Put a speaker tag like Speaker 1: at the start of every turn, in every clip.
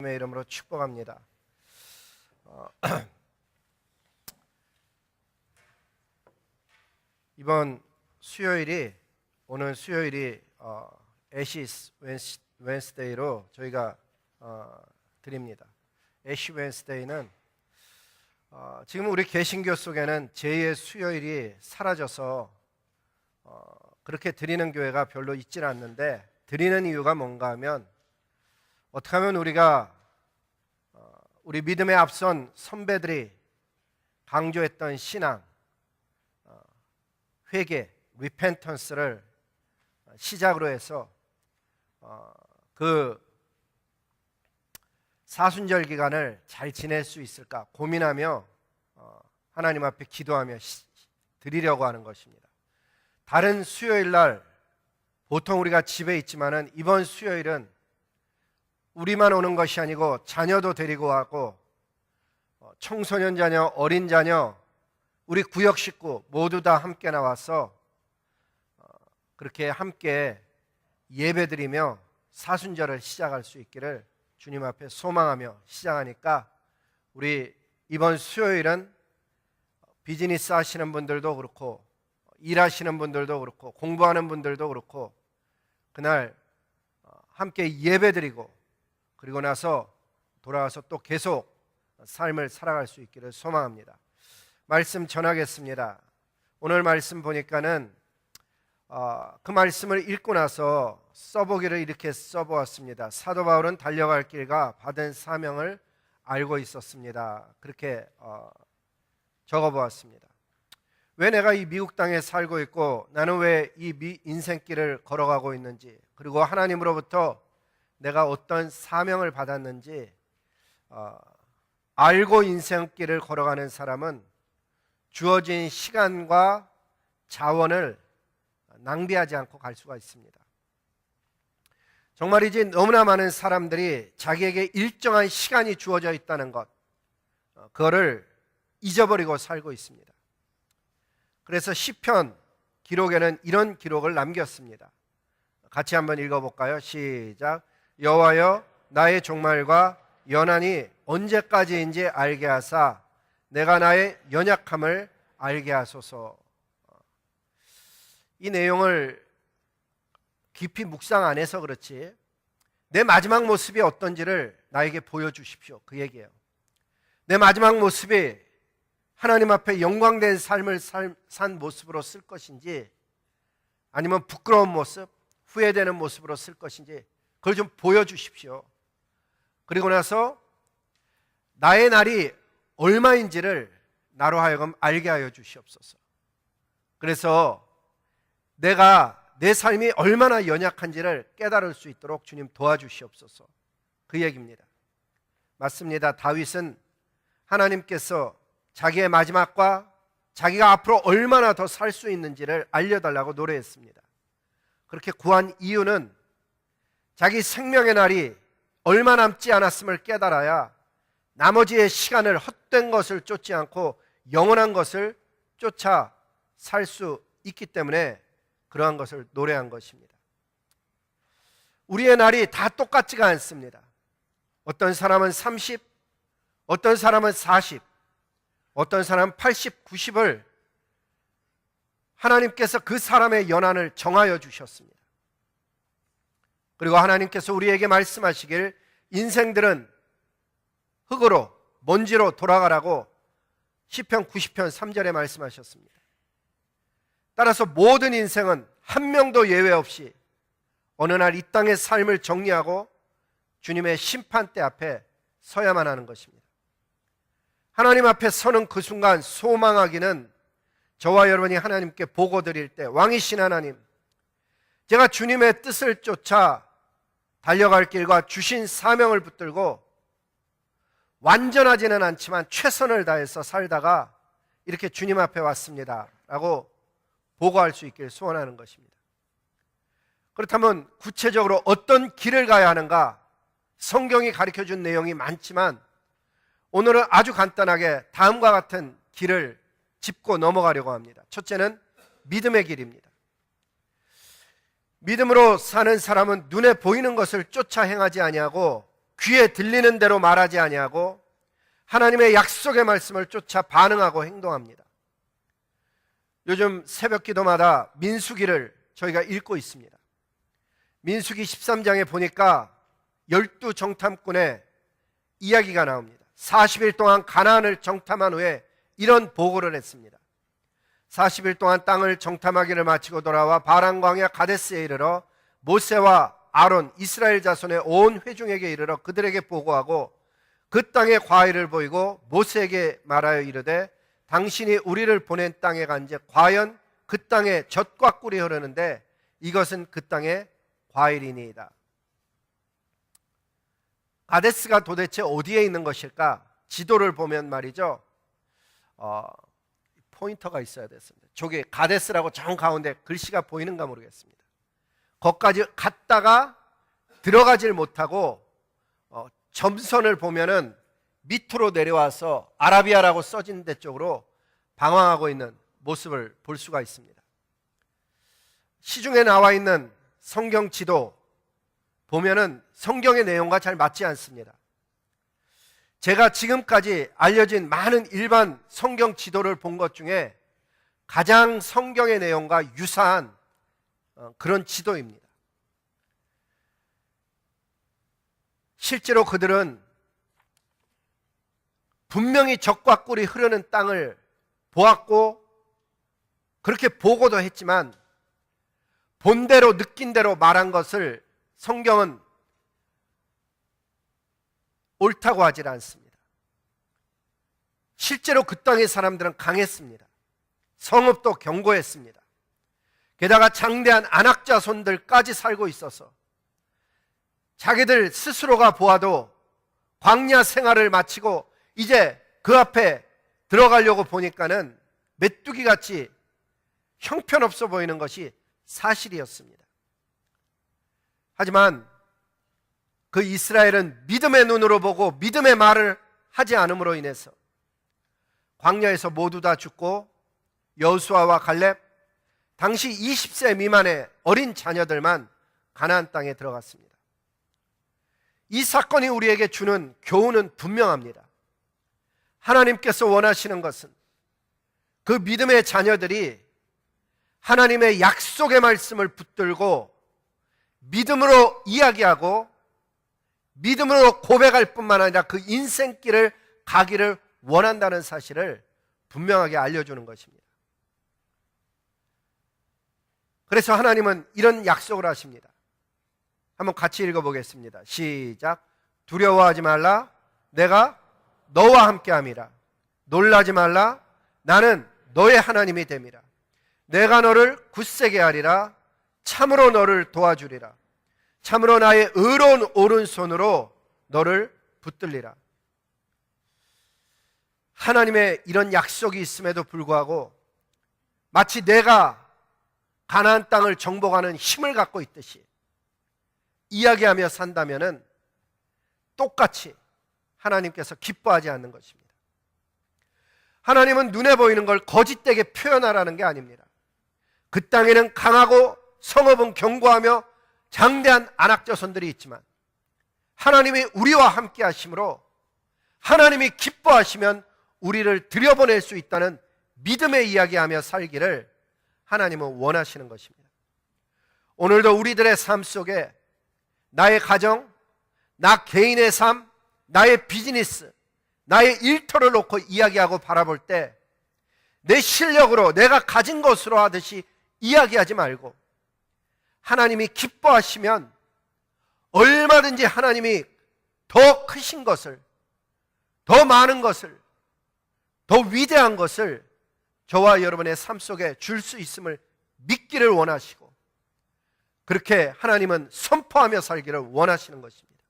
Speaker 1: 주님의 이름으로 축복합니다. 이번 수요일이 오늘 수요일이 애시스 웬스데이로 저희가 드립니다. 애시 웬스데이는 지금 우리 개신교 속에는 제2의 수요일이 사라져서 그렇게 드리는 교회가 별로 있지는 않는데, 드리는 이유가 뭔가 하면 어떻게 하면 우리가 우리 믿음에 앞선 선배들이 강조했던 신앙, 회개, 리펜턴스를 시작으로 해서 그 사순절 기간을 잘 지낼 수 있을까 고민하며 하나님 앞에 기도하며 드리려고 하는 것입니다. 다른 수요일 날 보통 우리가 집에 있지만은 이번 수요일은 우리만 오는 것이 아니고 자녀도 데리고 가고 청소년 자녀, 어린 자녀, 우리 구역 식구 모두 다 함께 나와서 그렇게 함께 예배드리며 사순절을 시작할 수 있기를 주님 앞에 소망하며 시작하니까, 우리 이번 수요일은 비즈니스 하시는 분들도 그렇고 일하시는 분들도 그렇고 공부하는 분들도 그렇고 그날 함께 예배드리고 그리고 나서 돌아와서 또 계속 삶을 살아갈 수 있기를 소망합니다. 말씀 전하겠습니다. 오늘 말씀 보니까는 그 말씀을 읽고 나서 써보기를 이렇게 써보았습니다. 사도 바울은 달려갈 길과 받은 사명을 알고 있었습니다. 그렇게 적어보았습니다. 왜 내가 이 미국 땅에 살고 있고 나는 왜 이 인생길을 걸어가고 있는지, 그리고 하나님으로부터 내가 어떤 사명을 받았는지 알고 인생길을 걸어가는 사람은 주어진 시간과 자원을 낭비하지 않고 갈 수가 있습니다. 정말이지 너무나 많은 사람들이 자기에게 일정한 시간이 주어져 있다는 것, 그거를 잊어버리고 살고 있습니다. 그래서 시편 기록에는 이런 기록을 남겼습니다. 같이 한번 읽어볼까요? 시작. 여호와여, 나의 종말과 연한이 언제까지인지 알게 하사 내가 나의 연약함을 알게 하소서. 이 내용을 깊이 묵상 안 해서 그렇지 내 마지막 모습이 어떤지를 나에게 보여주십시오, 그 얘기예요. 내 마지막 모습이 하나님 앞에 영광된 삶을 산 모습으로 쓸 것인지 아니면 부끄러운 모습, 후회되는 모습으로 쓸 것인지 그걸 좀 보여주십시오. 그리고 나서 나의 날이 얼마인지를 나로 하여금 알게 하여 주시옵소서. 그래서 내가 내 삶이 얼마나 연약한지를 깨달을 수 있도록 주님 도와주시옵소서, 그 얘기입니다. 맞습니다. 다윗은 하나님께서 자기의 마지막과 자기가 앞으로 얼마나 더 살 수 있는지를 알려달라고 노래했습니다. 그렇게 구한 이유는 자기 생명의 날이 얼마 남지 않았음을 깨달아야 나머지의 시간을 헛된 것을 쫓지 않고 영원한 것을 쫓아 살 수 있기 때문에 그러한 것을 노래한 것입니다. 우리의 날이 다 똑같지가 않습니다. 어떤 사람은 30, 어떤 사람은 40, 어떤 사람은 80, 90을 하나님께서 그 사람의 연한을 정하여 주셨습니다. 그리고 하나님께서 우리에게 말씀하시길 인생들은 흙으로, 먼지로 돌아가라고 시편 90편 3절에 말씀하셨습니다. 따라서 모든 인생은 한 명도 예외 없이 어느 날 이 땅의 삶을 정리하고 주님의 심판대 앞에 서야만 하는 것입니다. 하나님 앞에 서는 그 순간 소망하기는 저와 여러분이 하나님께 보고 드릴 때, 왕이신 하나님, 제가 주님의 뜻을 쫓아 달려갈 길과 주신 사명을 붙들고 완전하지는 않지만 최선을 다해서 살다가 이렇게 주님 앞에 왔습니다 라고 보고할 수 있길 소원하는 것입니다. 그렇다면 구체적으로 어떤 길을 가야 하는가, 성경이 가르쳐준 내용이 많지만 오늘은 아주 간단하게 다음과 같은 길을 짚고 넘어가려고 합니다. 첫째는 믿음의 길입니다. 믿음으로 사는 사람은 눈에 보이는 것을 쫓아 행하지 아니하고 귀에 들리는 대로 말하지 아니하고 하나님의 약속의 말씀을 쫓아 반응하고 행동합니다. 요즘 새벽 기도마다 민수기를 저희가 읽고 있습니다. 민수기 13장에 보니까 12정탐꾼의 이야기가 나옵니다. 40일 동안 가나안을 정탐한 후에 이런 보고를 했습니다. 40일 동안 땅을 정탐하기를 마치고 돌아와 바란 광야 가데스에 이르러 모세와 아론 이스라엘 자손의 온 회중에게 이르러 그들에게 보고하고 그 땅에 과일을 보이고 모세에게 말하여 이르되 당신이 우리를 보낸 땅에 간즉 과연 그 땅에 젖과 꿀이 흐르는데 이것은 그 땅의 과일이니이다. 가데스가 도대체 어디에 있는 것일까? 지도를 보면 말이죠, 포인터가 있어야 됐습니다. 저기 가데스라고 정 가운데 글씨가 보이는가 모르겠습니다. 거기까지 갔다가 들어가질 못하고 점선을 보면은 밑으로 내려와서 아라비아라고 써진 데 쪽으로 방황하고 있는 모습을 볼 수가 있습니다. 시중에 나와 있는 성경 지도 보면은 성경의 내용과 잘 맞지 않습니다. 제가 지금까지 알려진 많은 일반 성경 지도를 본 것 중에 가장 성경의 내용과 유사한 그런 지도입니다. 실제로 그들은 분명히 젖과 꿀이 흐르는 땅을 보았고 그렇게 보고도 했지만 본대로 느낀 대로 말한 것을 성경은 옳다고 하질 않습니다. 실제로 그 땅의 사람들은 강했습니다. 성읍도 견고했습니다. 게다가 장대한 안악자손들까지 살고 있어서 자기들 스스로가 보아도 광야 생활을 마치고 이제 그 앞에 들어가려고 보니까는 메뚜기같이 형편없어 보이는 것이 사실이었습니다. 하지만 그 이스라엘은 믿음의 눈으로 보고 믿음의 말을 하지 않음으로 인해서 광야에서 모두 다 죽고 여호수아와 갈렙, 당시 20세 미만의 어린 자녀들만 가나안 땅에 들어갔습니다. 이 사건이 우리에게 주는 교훈은 분명합니다. 하나님께서 원하시는 것은 그 믿음의 자녀들이 하나님의 약속의 말씀을 붙들고 믿음으로 이야기하고 믿음으로 고백할 뿐만 아니라 그 인생길을 가기를 원한다는 사실을 분명하게 알려주는 것입니다. 그래서 하나님은 이런 약속을 하십니다. 한번 같이 읽어보겠습니다. 시작. 두려워하지 말라. 내가 너와 함께함이라. 놀라지 말라. 나는 너의 하나님이 됨이라. 내가 너를 굳세게 하리라. 참으로 너를 도와주리라. 참으로 나의 의로운 오른손으로 너를 붙들리라. 하나님의 이런 약속이 있음에도 불구하고 마치 내가 가나안 땅을 정복하는 힘을 갖고 있듯이 이야기하며 산다면은 똑같이 하나님께서 기뻐하지 않는 것입니다. 하나님은 눈에 보이는 걸 거짓되게 표현하라는 게 아닙니다. 그 땅에는 강하고 성읍은 견고하며 장대한 안악자손들이 있지만 하나님이 우리와 함께 하심으로 하나님이 기뻐하시면 우리를 들여보낼 수 있다는 믿음의 이야기하며 살기를 하나님은 원하시는 것입니다. 오늘도 우리들의 삶 속에 나의 가정, 나 개인의 삶, 나의 비즈니스, 나의 일터를 놓고 이야기하고 바라볼 때 내 실력으로 내가 가진 것으로 하듯이 이야기하지 말고 하나님이 기뻐하시면 얼마든지 하나님이 더 크신 것을, 더 많은 것을, 더 위대한 것을 저와 여러분의 삶 속에 줄 수 있음을 믿기를 원하시고 그렇게 하나님은 선포하며 살기를 원하시는 것입니다.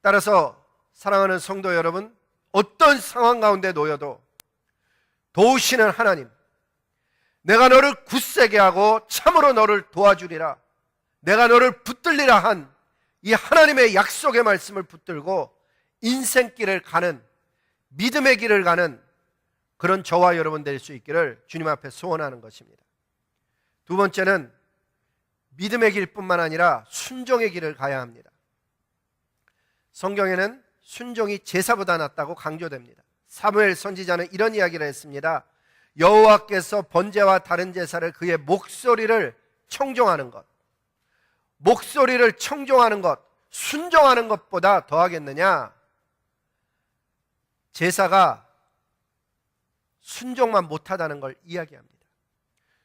Speaker 1: 따라서 사랑하는 성도 여러분, 어떤 상황 가운데 놓여도 도우시는 하나님, 내가 너를 굳세게 하고 참으로 너를 도와주리라, 내가 너를 붙들리라 한 이 하나님의 약속의 말씀을 붙들고 인생길을 가는, 믿음의 길을 가는 그런 저와 여러분 될 수 있기를 주님 앞에 소원하는 것입니다. 두 번째는 믿음의 길뿐만 아니라 순종의 길을 가야 합니다. 성경에는 순종이 제사보다 낫다고 강조됩니다. 사무엘 선지자는 이런 이야기를 했습니다. 여호와께서 번제와 다른 제사를 그의 목소리를 청종하는 것, 목소리를 청종하는 것, 순종하는 것보다 더하겠느냐? 제사가 순종만 못하다는 걸 이야기합니다.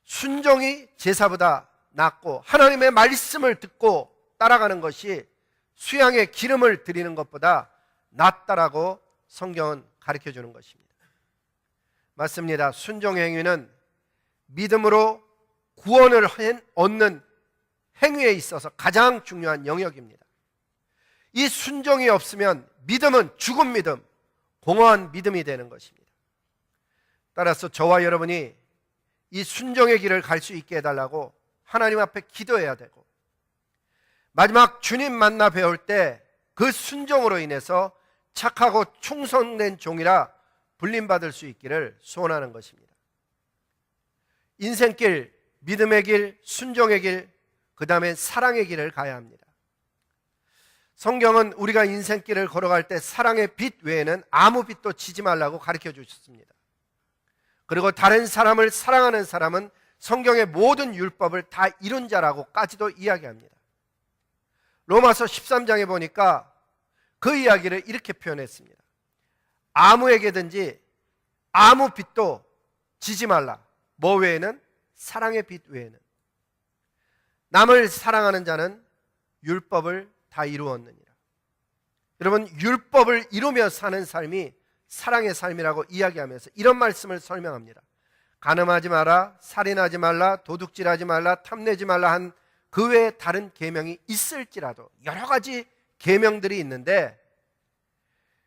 Speaker 1: 순종이 제사보다 낫고 하나님의 말씀을 듣고 따라가는 것이 수양의 기름을 드리는 것보다 낫다라고 성경은 가르쳐 주는 것입니다. 맞습니다. 순종의 행위는 믿음으로 구원을 얻는 행위에 있어서 가장 중요한 영역입니다. 이 순종이 없으면 믿음은 죽은 믿음, 공허한 믿음이 되는 것입니다. 따라서 저와 여러분이 이 순종의 길을 갈 수 있게 해달라고 하나님 앞에 기도해야 되고, 마지막 주님 만나 배울 때 그 순종으로 인해서 착하고 충성된 종이라 불림받을 수 있기를 소원하는 것입니다. 인생길, 믿음의 길, 순종의 길, 그 다음에 사랑의 길을 가야 합니다. 성경은 우리가 인생길을 걸어갈 때 사랑의 빛 외에는 아무 빛도 지지 말라고 가르쳐 주셨습니다. 그리고 다른 사람을 사랑하는 사람은 성경의 모든 율법을 다 이룬 자라고까지도 이야기합니다. 로마서 13장에 보니까 그 이야기를 이렇게 표현했습니다. 아무에게든지 아무 빛도 지지 말라. 뭐 외에는? 사랑의 빛 외에는. 남을 사랑하는 자는 율법을 다 이루었느니라. 여러분, 율법을 이루며 사는 삶이 사랑의 삶이라고 이야기하면서 이런 말씀을 설명합니다. 간음하지 마라, 살인하지 말라, 도둑질하지 말라, 탐내지 말라 한 그 외에 다른 계명이 있을지라도, 여러 가지 계명들이 있는데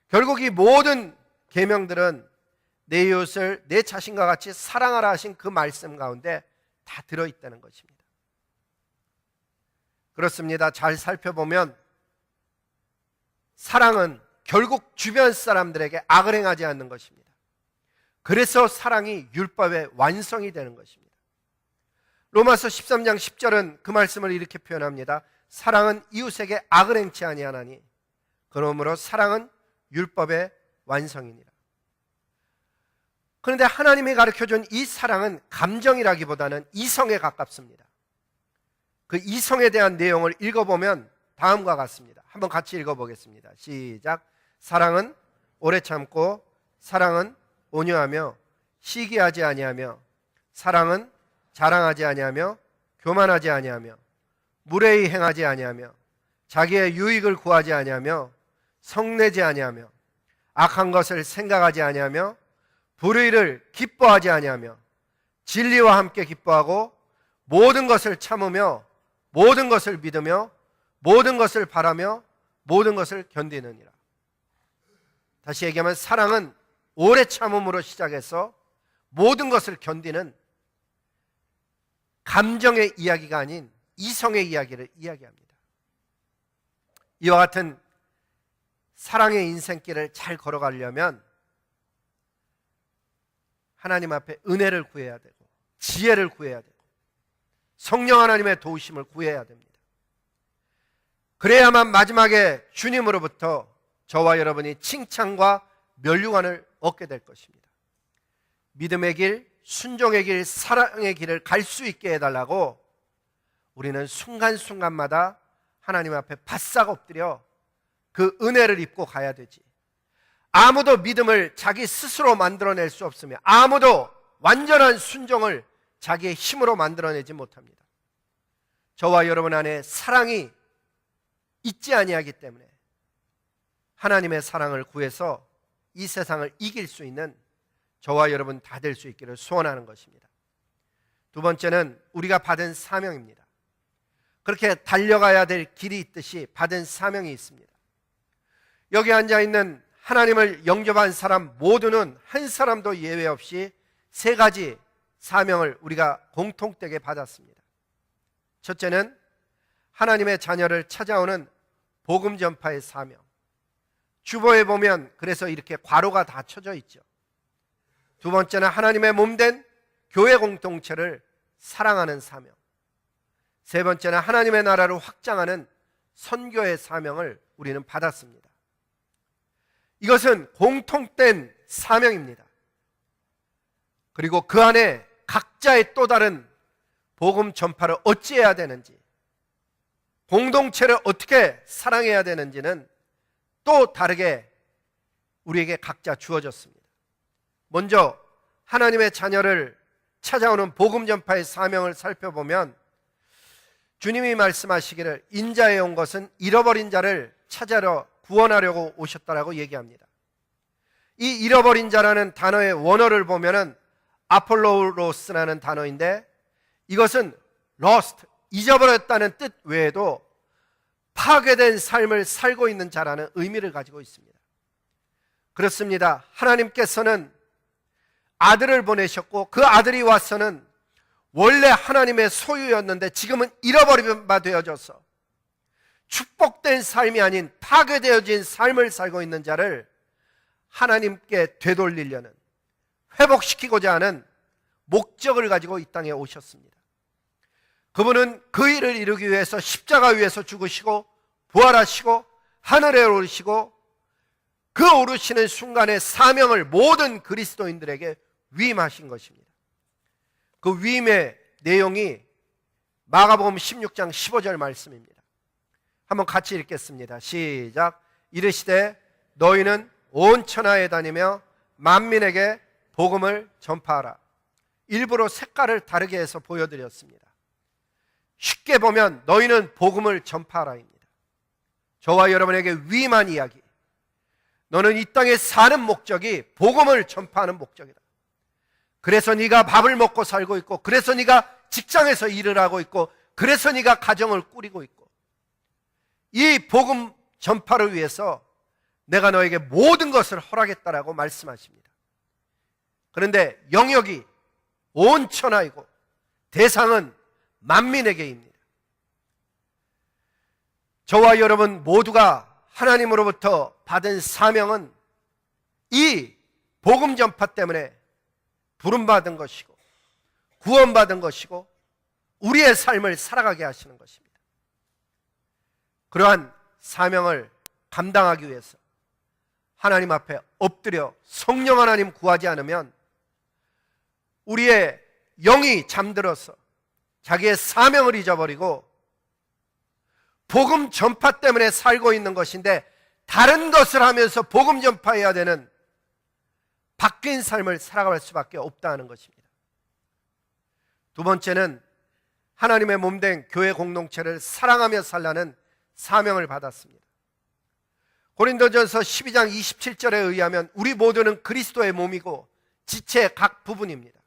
Speaker 1: 결국 이 모든 계명들은 내 이웃을 내 자신과 같이 사랑하라 하신 그 말씀 가운데 다 들어있다는 것입니다. 그렇습니다. 잘 살펴보면 사랑은 결국 주변 사람들에게 악을 행하지 않는 것입니다. 그래서 사랑이 율법의 완성이 되는 것입니다. 로마서 13장 10절은 그 말씀을 이렇게 표현합니다. 사랑은 이웃에게 악을 행치 아니하나니 그러므로 사랑은 율법의 완성이니라. 그런데 하나님이 가르쳐준 이 사랑은 감정이라기보다는 이성에 가깝습니다. 그 이성에 대한 내용을 읽어보면 다음과 같습니다. 한번 같이 읽어보겠습니다. 시작. 사랑은 오래 참고, 사랑은 온유하며, 시기하지 아니하며, 사랑은 자랑하지 아니하며, 교만하지 아니하며, 무례히 행하지 아니하며, 자기의 유익을 구하지 아니하며, 성내지 아니하며, 악한 것을 생각하지 아니하며, 불의를 기뻐하지 아니하며, 진리와 함께 기뻐하고, 모든 것을 참으며, 모든 것을 믿으며, 모든 것을 바라며, 모든 것을 견디느니라. 다시 얘기하면 사랑은 오래 참음으로 시작해서 모든 것을 견디는 감정의 이야기가 아닌 이성의 이야기를 이야기합니다. 이와 같은 사랑의 인생길을 잘 걸어가려면 하나님 앞에 은혜를 구해야 되고, 지혜를 구해야 되고, 성령 하나님의 도우심을 구해야 됩니다. 그래야만 마지막에 주님으로부터 저와 여러분이 칭찬과 면류관을 얻게 될 것입니다. 믿음의 길, 순종의 길, 사랑의 길을 갈 수 있게 해달라고 우리는 순간순간마다 하나님 앞에 바싹 엎드려 그 은혜를 입고 가야 되지. 아무도 믿음을 자기 스스로 만들어낼 수 없으며, 아무도 완전한 순종을 자기의 힘으로 만들어내지 못합니다. 저와 여러분 안에 사랑이 있지 아니하기 때문에 하나님의 사랑을 구해서 이 세상을 이길 수 있는 저와 여러분 다 될 수 있기를 소원하는 것입니다. 두 번째는 우리가 받은 사명입니다. 그렇게 달려가야 될 길이 있듯이 받은 사명이 있습니다. 여기 앉아있는 하나님을 영접한 사람 모두는 한 사람도 예외 없이 세 가지 사명을 우리가 공통되게 받았습니다. 첫째는 하나님의 자녀를 찾아오는 복음 전파의 사명. 주보에 보면 그래서 이렇게 괄호가 다 쳐져 있죠. 두 번째는 하나님의 몸된 교회 공동체를 사랑하는 사명. 세 번째는 하나님의 나라를 확장하는 선교의 사명을 우리는 받았습니다. 이것은 공통된 사명입니다. 그리고 그 안에 각자의 또 다른 복음 전파를 어찌해야 되는지, 공동체를 어떻게 사랑해야 되는지는 또 다르게 우리에게 각자 주어졌습니다. 먼저 하나님의 자녀를 찾아오는 복음 전파의 사명을 살펴보면 주님이 말씀하시기를 인자에 온 것은 잃어버린 자를 찾아러 구원하려고 오셨다라고 얘기합니다. 이 잃어버린 자라는 단어의 원어를 보면은 아폴로로스라는 단어인데, 이것은 lost, 잊어버렸다는 뜻 외에도 파괴된 삶을 살고 있는 자라는 의미를 가지고 있습니다. 그렇습니다. 하나님께서는 아들을 보내셨고 그 아들이 와서는 원래 하나님의 소유였는데 지금은 잃어버린 바 되어져서 축복된 삶이 아닌 파괴되어진 삶을 살고 있는 자를 하나님께 되돌리려는, 회복시키고자 하는 목적을 가지고 이 땅에 오셨습니다. 그분은 그 일을 이루기 위해서 십자가 위에서 죽으시고 부활하시고 하늘에 오르시고 그 오르시는 순간에 사명을 모든 그리스도인들에게 위임하신 것입니다. 그 위임의 내용이 마가복음 16장 15절 말씀입니다. 한번 같이 읽겠습니다. 시작. 이르시되 너희는 온 천하에 다니며 만민에게 복음을 전파하라. 일부러 색깔을 다르게 해서 보여드렸습니다. 쉽게 보면 너희는 복음을 전파하라입니다. 저와 여러분에게 위임한 이야기, 너는 이 땅에 사는 목적이 복음을 전파하는 목적이다. 그래서 네가 밥을 먹고 살고 있고, 그래서 네가 직장에서 일을 하고 있고, 그래서 네가 가정을 꾸리고 있고, 이 복음 전파를 위해서 내가 너에게 모든 것을 허락했다라고 말씀하십니다. 그런데 영역이 온 천하이고 대상은 만민에게입니다. 저와 여러분 모두가 하나님으로부터 받은 사명은 이 복음 전파 때문에 부름받은 것이고 구원받은 것이고 우리의 삶을 살아가게 하시는 것입니다. 그러한 사명을 감당하기 위해서 하나님 앞에 엎드려 성령 하나님 구하지 않으면 우리의 영이 잠들어서 자기의 사명을 잊어버리고 복음 전파 때문에 살고 있는 것인데 다른 것을 하면서 복음 전파해야 되는 바뀐 삶을 살아갈 수밖에 없다는 것입니다. 두 번째는 하나님의 몸된 교회 공동체를 사랑하며 살라는 사명을 받았습니다. 고린도전서 12장 27절에 의하면 우리 모두는 그리스도의 몸이고 지체의 각 부분입니다.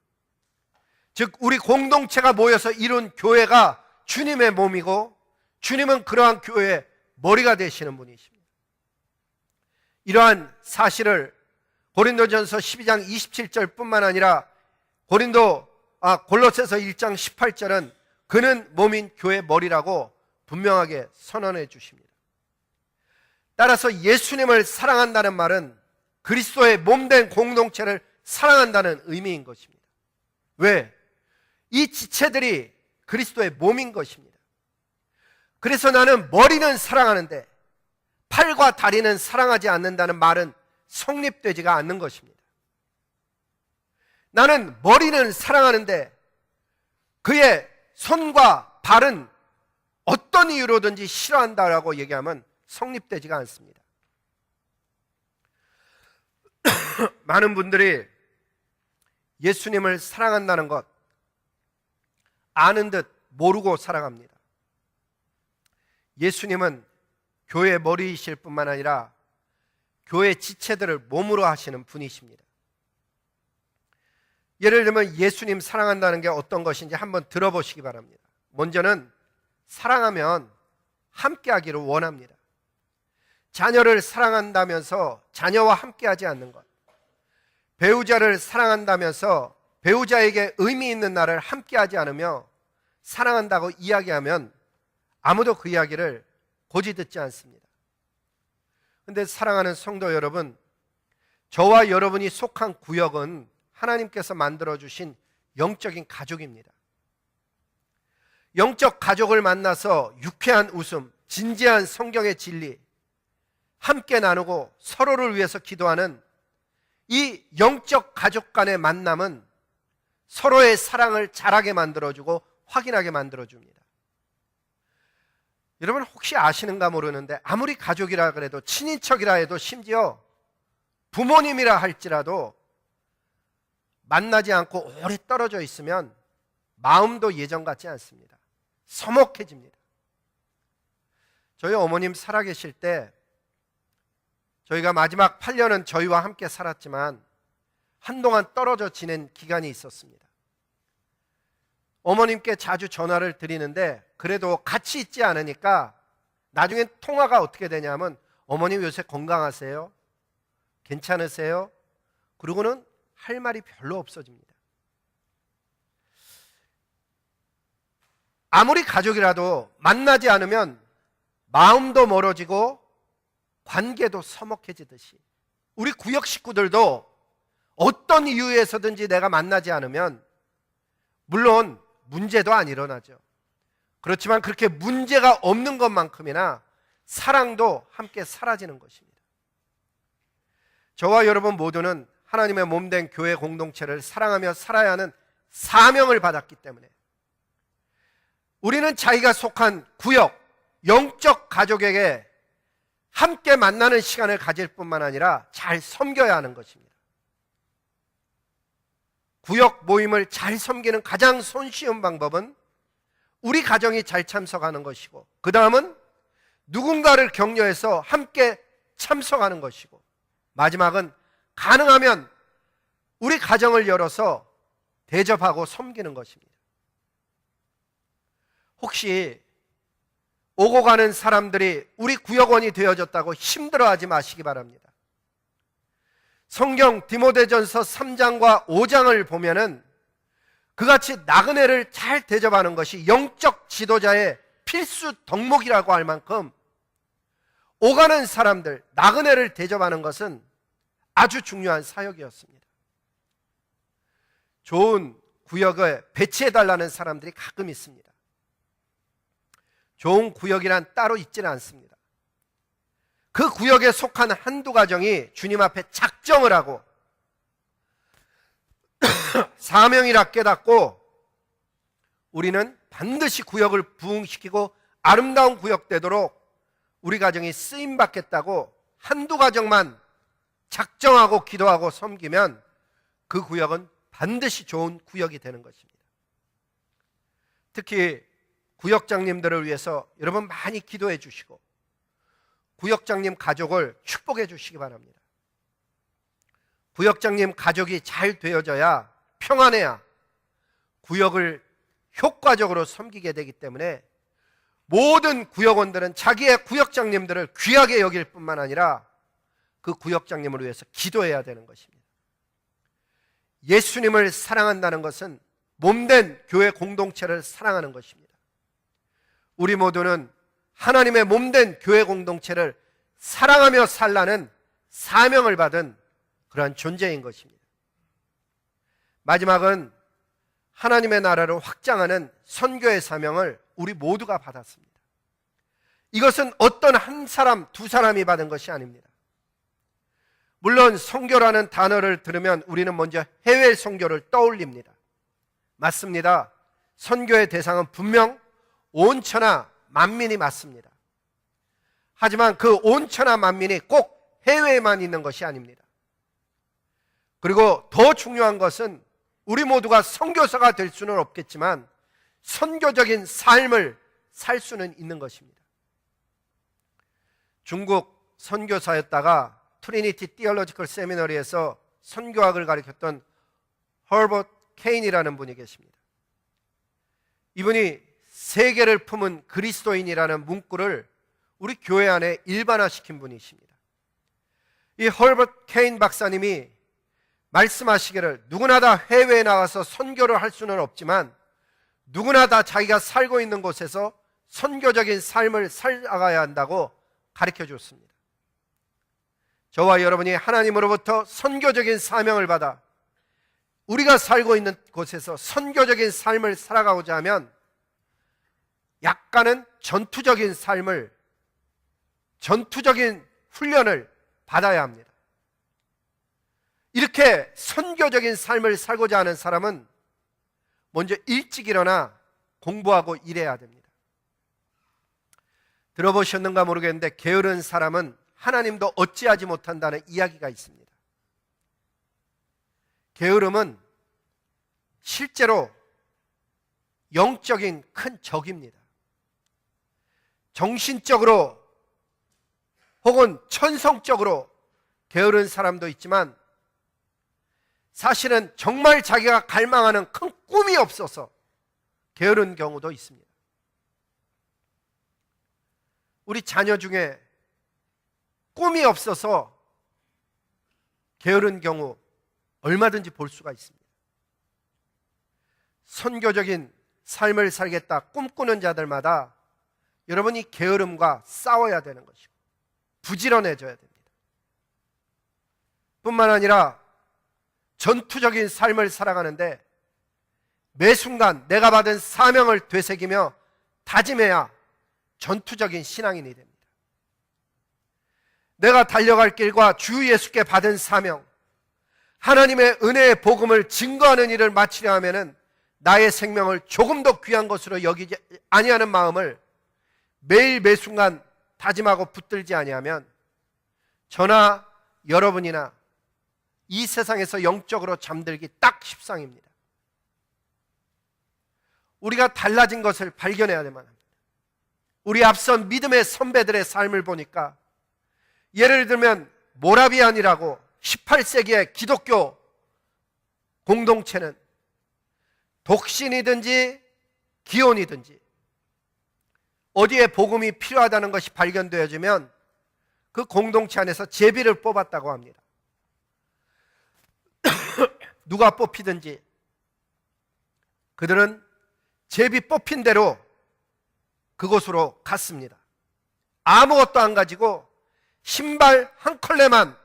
Speaker 1: 즉 우리 공동체가 모여서 이룬 교회가 주님의 몸이고 주님은 그러한 교회의 머리가 되시는 분이십니다. 이러한 사실을 고린도전서 12장 27절 뿐만 아니라 골로새서 1장 18절은 그는 몸인 교회의 머리라고 분명하게 선언해 주십니다. 따라서 예수님을 사랑한다는 말은 그리스도의 몸된 공동체를 사랑한다는 의미인 것입니다. 왜? 이 지체들이 그리스도의 몸인 것입니다. 그래서 나는 머리는 사랑하는데 팔과 다리는 사랑하지 않는다는 말은 성립되지가 않는 것입니다. 나는 머리는 사랑하는데 그의 손과 발은 어떤 이유로든지 싫어한다라고 얘기하면 성립되지가 않습니다. 많은 분들이 예수님을 사랑한다는 것 아는 듯 모르고 살아갑니다. 예수님은 교회의 머리이실 뿐만 아니라 교회 지체들을 몸으로 하시는 분이십니다. 예를 들면 예수님 사랑한다는 게 어떤 것인지 한번 들어보시기 바랍니다. 먼저는 사랑하면 함께 하기를 원합니다. 자녀를 사랑한다면서 자녀와 함께 하지 않는 것, 배우자를 사랑한다면서 배우자에게 의미 있는 날을 함께 하지 않으며 사랑한다고 이야기하면 아무도 그 이야기를 고지 듣지 않습니다. 그런데 사랑하는 성도 여러분, 저와 여러분이 속한 구역은 하나님께서 만들어주신 영적인 가족입니다. 영적 가족을 만나서 유쾌한 웃음, 진지한 성경의 진리, 함께 나누고 서로를 위해서 기도하는 이 영적 가족 간의 만남은 서로의 사랑을 자라게 만들어주고 확인하게 만들어줍니다. 여러분 혹시 아시는가 모르는데 아무리 가족이라 그래도 친인척이라 해도 심지어 부모님이라 할지라도 만나지 않고 오래 떨어져 있으면 마음도 예전 같지 않습니다. 서먹해집니다. 저희 어머님 살아계실 때 저희가 마지막 8년은 저희와 함께 살았지만 한동안 떨어져 지낸 기간이 있었습니다. 어머님께 자주 전화를 드리는데 그래도 같이 있지 않으니까 나중엔 통화가 어떻게 되냐면 어머님 요새 건강하세요? 괜찮으세요? 그러고는 할 말이 별로 없어집니다. 아무리 가족이라도 만나지 않으면 마음도 멀어지고 관계도 서먹해지듯이 우리 구역 식구들도 어떤 이유에서든지 내가 만나지 않으면 물론 문제도 안 일어나죠. 그렇지만 그렇게 문제가 없는 것만큼이나 사랑도 함께 사라지는 것입니다. 저와 여러분 모두는 하나님의 몸된 교회 공동체를 사랑하며 살아야 하는 사명을 받았기 때문에 우리는 자기가 속한 구역, 영적 가족에게 함께 만나는 시간을 가질 뿐만 아니라 잘 섬겨야 하는 것입니다. 구역 모임을 잘 섬기는 가장 손쉬운 방법은 우리 가정이 잘 참석하는 것이고 그 다음은 누군가를 격려해서 함께 참석하는 것이고 마지막은 가능하면 우리 가정을 열어서 대접하고 섬기는 것입니다. 혹시 오고 가는 사람들이 우리 구역원이 되어졌다고 힘들어하지 마시기 바랍니다. 성경 디모데전서 3장과 5장을 보면은 그같이 나그네를 잘 대접하는 것이 영적 지도자의 필수 덕목이라고 할 만큼 오가는 사람들, 나그네를 대접하는 것은 아주 중요한 사역이었습니다. 좋은 구역에 배치해달라는 사람들이 가끔 있습니다. 좋은 구역이란 따로 있지는 않습니다. 그 구역에 속한 한두 가정이 주님 앞에 작정을 하고 사명이라 깨닫고 우리는 반드시 구역을 부흥시키고 아름다운 구역 되도록 우리 가정이 쓰임받겠다고 한두 가정만 작정하고 기도하고 섬기면 그 구역은 반드시 좋은 구역이 되는 것입니다. 특히 구역장님들을 위해서 여러분 많이 기도해 주시고 구역장님 가족을 축복해 주시기 바랍니다. 구역장님 가족이 잘 되어져야 평안해야 구역을 효과적으로 섬기게 되기 때문에 모든 구역원들은 자기의 구역장님들을 귀하게 여길 뿐만 아니라 그 구역장님을 위해서 기도해야 되는 것입니다. 예수님을 사랑한다는 것은 몸된 교회 공동체를 사랑하는 것입니다. 우리 모두는 하나님의 몸된 교회 공동체를 사랑하며 살라는 사명을 받은 그러한 존재인 것입니다. 마지막은 하나님의 나라를 확장하는 선교의 사명을 우리 모두가 받았습니다. 이것은 어떤 한 사람, 두 사람이 받은 것이 아닙니다. 물론 선교라는 단어를 들으면 우리는 먼저 해외 선교를 떠올립니다. 맞습니다. 선교의 대상은 분명 온천하 만민이 맞습니다. 하지만 그 온천하 만민이 꼭 해외에만 있는 것이 아닙니다. 그리고 더 중요한 것은 우리 모두가 선교사가 될 수는 없겠지만 선교적인 삶을 살 수는 있는 것입니다. 중국 선교사였다가 트리니티 티올로지컬 세미너리에서 선교학을 가르쳤던 허버트 케인이라는 분이 계십니다. 이분이 세계를 품은 그리스도인이라는 문구를 우리 교회 안에 일반화시킨 분이십니다. 이 허버트 케인 박사님이 말씀하시기를 누구나 다 해외에 나가서 선교를 할 수는 없지만 누구나 다 자기가 살고 있는 곳에서 선교적인 삶을 살아가야 한다고 가르쳐 줬습니다. 저와 여러분이 하나님으로부터 선교적인 사명을 받아 우리가 살고 있는 곳에서 선교적인 삶을 살아가고자 하면 약간은 전투적인 삶을, 전투적인 훈련을 받아야 합니다. 이렇게 선교적인 삶을 살고자 하는 사람은 먼저 일찍 일어나 공부하고 일해야 됩니다. 들어보셨는가 모르겠는데 게으른 사람은 하나님도 어찌하지 못한다는 이야기가 있습니다. 게으름은 실제로 영적인 큰 적입니다. 정신적으로 혹은 천성적으로 게으른 사람도 있지만 사실은 정말 자기가 갈망하는 큰 꿈이 없어서 게으른 경우도 있습니다. 우리 자녀 중에 꿈이 없어서 게으른 경우 얼마든지 볼 수가 있습니다. 선교적인 삶을 살겠다 꿈꾸는 자들마다 여러분이 게으름과 싸워야 되는 것이고 부지런해져야 됩니다. 뿐만 아니라 전투적인 삶을 살아가는데 매 순간 내가 받은 사명을 되새기며 다짐해야 전투적인 신앙인이 됩니다. 내가 달려갈 길과 주 예수께 받은 사명, 하나님의 은혜의 복음을 증거하는 일을 마치려 하면은 나의 생명을 조금 더 귀한 것으로 여기지 아니하는 마음을 매일 매 순간 다짐하고 붙들지 아니하면 저나 여러분이나 이 세상에서 영적으로 잠들기 딱 십상입니다. 우리가 달라진 것을 발견해야 됩니다. 우리 앞선 믿음의 선배들의 삶을 보니까 예를 들면 모라비안이라고 18세기의 기독교 공동체는 독신이든지 기혼이든지 어디에 복음이 필요하다는 것이 발견되어지면 그 공동체 안에서 제비를 뽑았다고 합니다. 누가 뽑히든지 그들은 제비 뽑힌 대로 그곳으로 갔습니다. 아무것도 안 가지고 신발 한 컬레만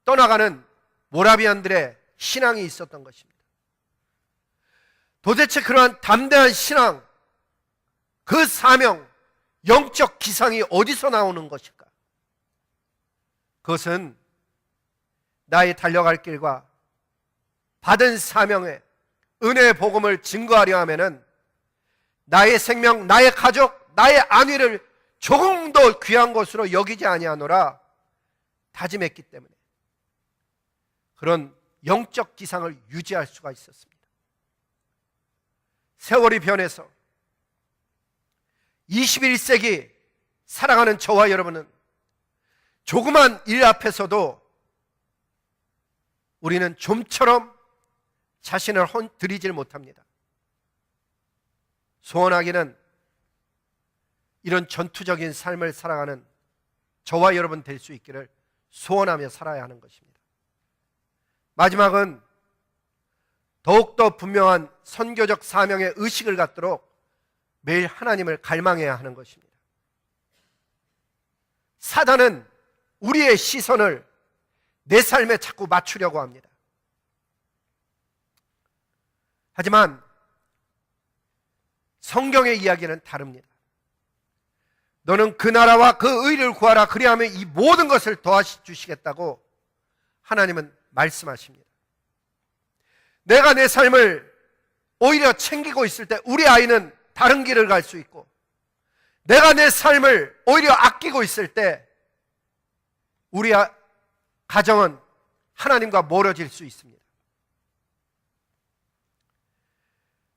Speaker 1: 떠나가는 모라비안들의 신앙이 있었던 것입니다. 도대체 그러한 담대한 신앙, 그 사명, 영적 기상이 어디서 나오는 것일까? 그것은 나의 달려갈 길과 받은 사명에 은혜의 복음을 증거하려 하면은 나의 생명, 나의 가족, 나의 안위를 조금 더 귀한 것으로 여기지 아니하노라 다짐했기 때문에 그런 영적 기상을 유지할 수가 있었습니다. 세월이 변해서 21세기 살아가는 저와 여러분은 조그만 일 앞에서도 우리는 좀처럼 자신을 들이질 못합니다. 소원하기는 이런 전투적인 삶을 살아가는 저와 여러분 될 수 있기를 소원하며 살아야 하는 것입니다. 마지막은 더욱더 분명한 선교적 사명의 의식을 갖도록 매일 하나님을 갈망해야 하는 것입니다. 사단은 우리의 시선을 내 삶에 자꾸 맞추려고 합니다. 하지만 성경의 이야기는 다릅니다. 너는 그 나라와 그 의를 구하라 그리하면 이 모든 것을 더하주시겠다고 하나님은 말씀하십니다. 내가 내 삶을 오히려 챙기고 있을 때 우리 아이는 다른 길을 갈 수 있고 내가 내 삶을 오히려 아끼고 있을 때 우리 가정은 하나님과 멀어질 수 있습니다.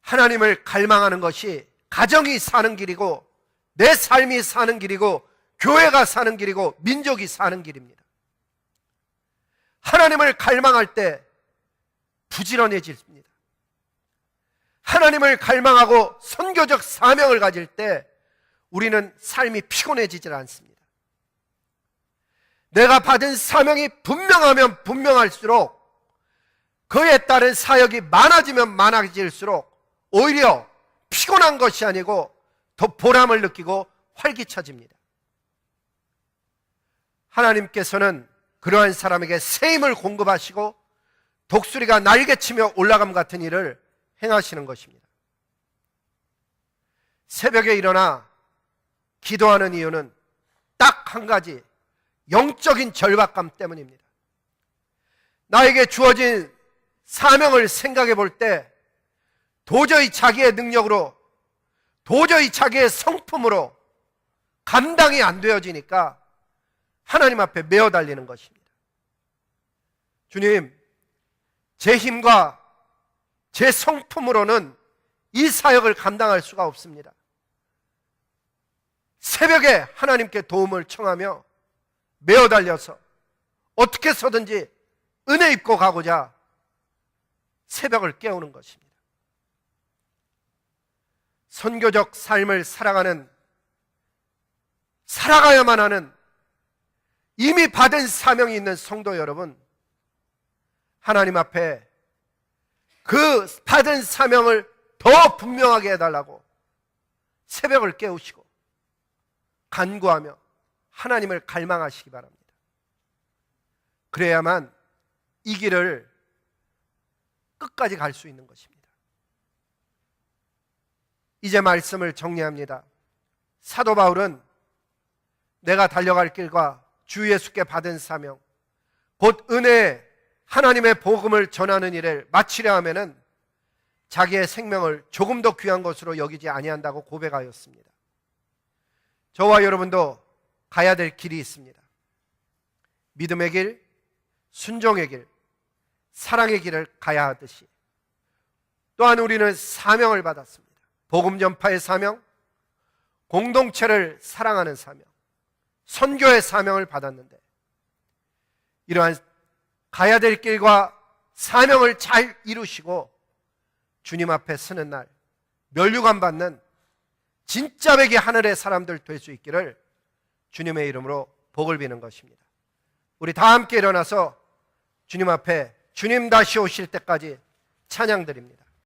Speaker 1: 하나님을 갈망하는 것이 가정이 사는 길이고 내 삶이 사는 길이고 교회가 사는 길이고 민족이 사는 길입니다. 하나님을 갈망할 때 부지런해집니다. 하나님을 갈망하고 선교적 사명을 가질 때 우리는 삶이 피곤해지질 않습니다. 내가 받은 사명이 분명하면 분명할수록 그에 따른 사역이 많아지면 많아질수록 오히려 피곤한 것이 아니고 더 보람을 느끼고 활기차집니다. 하나님께서는 그러한 사람에게 새 힘을 공급하시고 독수리가 날개치며 올라감 같은 일을 행하시는 것입니다. 새벽에 일어나 기도하는 이유는 딱 한 가지, 영적인 절박감 때문입니다. 나에게 주어진 사명을 생각해 볼 때 도저히 자기의 능력으로, 도저히 자기의 성품으로 감당이 안 되어지니까 하나님 앞에 메어 달리는 것입니다. 주님, 제 힘과 제 성품으로는 이 사역을 감당할 수가 없습니다. 새벽에 하나님께 도움을 청하며 메어 달려서 어떻게 해서든지 은혜 입고 가고자 새벽을 깨우는 것입니다. 선교적 삶을 살아가야만 하는 이미 받은 사명이 있는 성도 여러분, 하나님 앞에 그 받은 사명을 더 분명하게 해달라고 새벽을 깨우시고 간구하며 하나님을 갈망하시기 바랍니다. 그래야만 이 길을 끝까지 갈 수 있는 것입니다. 이제 말씀을 정리합니다. 사도 바울은 내가 달려갈 길과 주 예수께 받은 사명, 곧 은혜의 하나님의 복음을 전하는 일을 마치려 하면은 자기의 생명을 조금 더 귀한 것으로 여기지 아니한다고 고백하였습니다. 저와 여러분도 가야 될 길이 있습니다. 믿음의 길, 순종의 길, 사랑의 길을 가야 하듯이 또한 우리는 사명을 받았습니다. 복음 전파의 사명, 공동체를 사랑하는 사명, 선교의 사명을 받았는데 이러한 가야 될 길과 사명을 잘 이루시고 주님 앞에 서는 날 면류관 받는 진짜 백의 하늘의 사람들 될 수 있기를 주님의 이름으로 복을 비는 것입니다. 우리 다 함께 일어나서 주님 앞에 주님 다시 오실 때까지 찬양 드립니다.